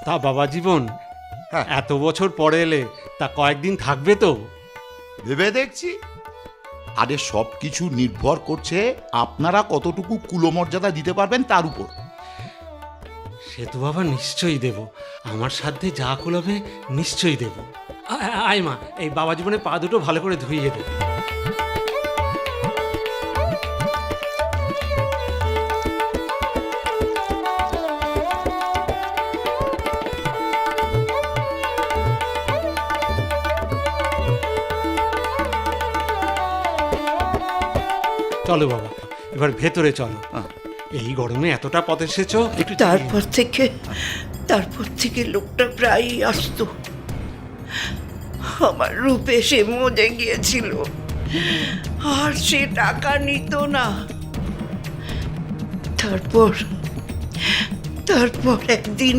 তা বাবা জীবন, হ্যাঁ। এত বছর পরে এলে তা কয়েকদিন থাকবে তো? ভেবে দেখছি। আরে সব কিছু নির্ভর করছে আপনারা কতটুকু কুলমর্যাদা দিতে পারবেন তার উপর। সে তো বাবা নিশ্চয়ই দেব, আমার সাধ্যে যা কুলাবে নিশ্চয়ই দেব। আয় মা, এই বাবা জীবনের পা দুটো ভালো করে ধুইয়ে দে। চলো বাবা, এবার ভেতরে চলো। হ্যাঁ। এই গরমে এতটা পথ এসেছো, একটু তারপর থেকে লোকটা প্রায়ই আসতো। আমার রূপে সে মজে গিয়েছিল, আর সে টাকা নিত না। তারপর একদিন